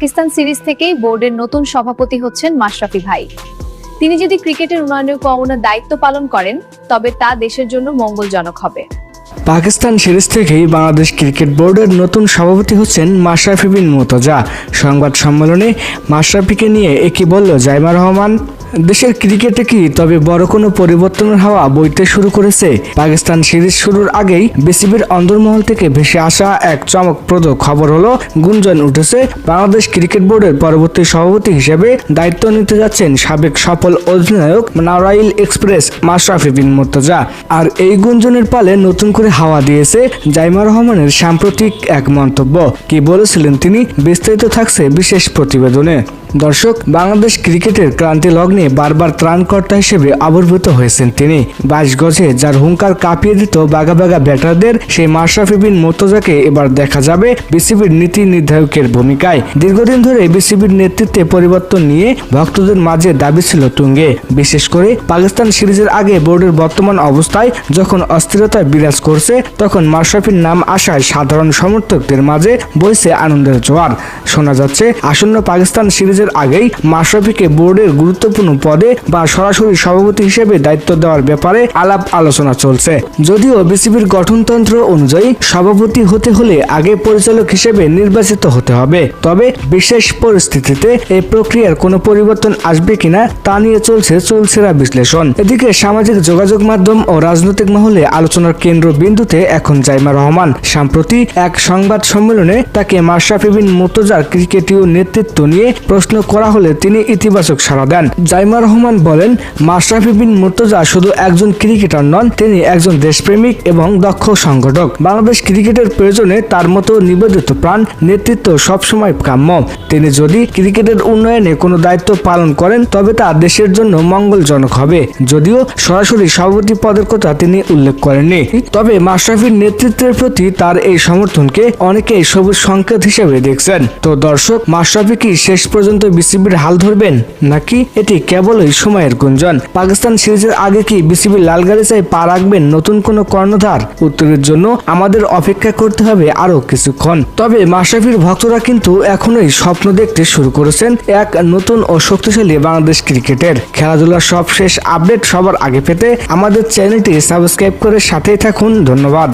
Pakistan series থেকেই বোর্ডের নতুন সভাপতি হচ্ছেন মাশরাফি ভাই। তিনি যদি ক্রিকেটের উন্নয়নে কোনো দায়িত্ব পালন করেন তবে তা দেশের জন্য মঙ্গলজনক হবে। পাকিস্তান সিরিজ থেকেই বাংলাদেশ ক্রিকেট বোর্ডের নতুন সভাপতি হচ্ছেন মাশরাফি বিন মুর্তজা। সংবাদ সম্মেলনে মাশরাফিকে নিয়ে একই বলল জাইমা রহমান। দেশের ক্রিকেটে কি তবে বড় কোনো পরিবর্তনের হাওয়া বইতে শুরু করেছে? পাকিস্তান সিরিজ শুরুর আগেই বিসিবির অন্দরমহল থেকে ভেসে আসা এক চমকপ্রদ খবর হলো, গুঞ্জন উঠেছে বাংলাদেশ ক্রিকেট বোর্ডের পরবর্তী সভাপতি হিসেবে দায়িত্ব নিতে যাচ্ছেন সাবেক সফল অধিনায়ক নারাইল এক্সপ্রেস মাশরাফি বিন মুর্তজা। আর এই গুঞ্জনের পালে নতুন করে হাওয়া দিয়েছে জাইমা রহমানের সাম্প্রতিক এক মন্তব্য। কি বলেছিলেন তিনি, বিস্তারিত থাকছে বিশেষ প্রতিবেদনে। দর্শক, বাংলাদেশ ক্রিকেটের ক্রান্তি লগ্নে বারবার ত্রাণকর্তা হিসেবে আবির্ভূত হয়েছেন তিনি। 22 গজে যার হুঙ্কার কাঁপিয়ে দিত বাঘা বাঘা ব্যাটারদের, সেই মাশরাফি বিন মুর্তজাকে এবার দেখা যাবে বিসিবির নীতি নির্ধারকের ভূমিকায়। দীর্ঘদিন ধরে বিসিবির নেতৃত্বে পরিবর্তন নিয়ে ভক্তদের মাঝে দাবি ছিল তুঙ্গে। বিশেষ করে পাকিস্তান সিরিজের আগে বোর্ডের বর্তমান অবস্থায় যখন অস্থিরতা বিরাজ করছে, তখন মাশরাফির নাম আসায় সাধারণ সমর্থকদের মাঝে বইছে আনন্দের জোয়ার। শোনা যাচ্ছে আসন্ন পাকিস্তান সিরিজ আগেই মাশরাফিকে বোর্ডের গুরুত্বপূর্ণ পদে বা সরাসরি সভাপতি হিসেবে দায়িত্ব দেওয়ার ব্যাপারে আলাপ আলোচনা চলছে। যদিও বিসিবির গঠনতন্ত্র অনুযায়ী সভাপতি হতে হলে আগে পরিচালক হিসেবে নির্বাচিত হতে হবে। তবে বিশেষ পরিস্থিতিতে এই প্রক্রিয়ার কোনো পরিবর্তন আসবে কিনা তা নিয়ে চলছে চুলচেরা বিশ্লেষণ। এদিকে সামাজিক যোগাযোগ মাধ্যম ও রাজনৈতিক মহলে আলোচনার কেন্দ্রবিন্দুতে এখন জাইমা রহমান। সম্প্রতি এক সংবাদ সম্মেলনে তাকে মাশরাফি বিন মুর্তজার ক্রিকেটীয় নেতৃত্ব নিয়ে প্রশ্ন করা হলে তিনি ইতিবাচক সাড়া দেন। জাইমা রহমান বলেন, মাশরাফি বিন মুর্তজা শুধু একজন ক্রিকেটার নন, তিনি একজন দেশপ্রেমিক এবং দক্ষ সংগঠক। বাংলাদেশ ক্রিকেটের প্রয়োজনে তার মতো নিবেদিত প্রাণ নেতৃত্ব সবসময় কাম্য। তিনি যদি ক্রিকেটের উন্নয়নে কোনো দায়িত্ব পালন করেন তবে তা দেশের জন্য মঙ্গলজনক হবে। যদিও সরাসরি সভাপতি পদের কথা তিনি উল্লেখ করেননি, তবে মাশরাফির নেতৃত্বের প্রতি তার এই সমর্থনকে অনেকেই সবুজ সংকেত হিসেবে দেখছেন। তো দর্শক, মাশরাফি কি শেষ পর্যন্ত বিসিবির হাল ধরবেন, নাকি এটি কেবলই সময়ের গুঞ্জন? পাকিস্তান সিরিজের আগে কি বিসিবির লালগালিচায় পা রাখবেন নতুন কোনো কর্ণধার? উত্তরের জন্য আমাদের অপেক্ষা করতে হবে আরো কিছুক্ষণ। তবে মাশরাফির ভক্তরা কিন্তু এখনোই স্বপ্ন দেখতে শুরু করেছেন এক নতুন ও শক্তিশালী বাংলাদেশ ক্রিকেটের। খেলাধুলার সব শেষ আপডেট সবার আগে পেতে আমাদের চ্যানেলটি সাবস্ক্রাইব করে সাথেই থাকুন। ধন্যবাদ।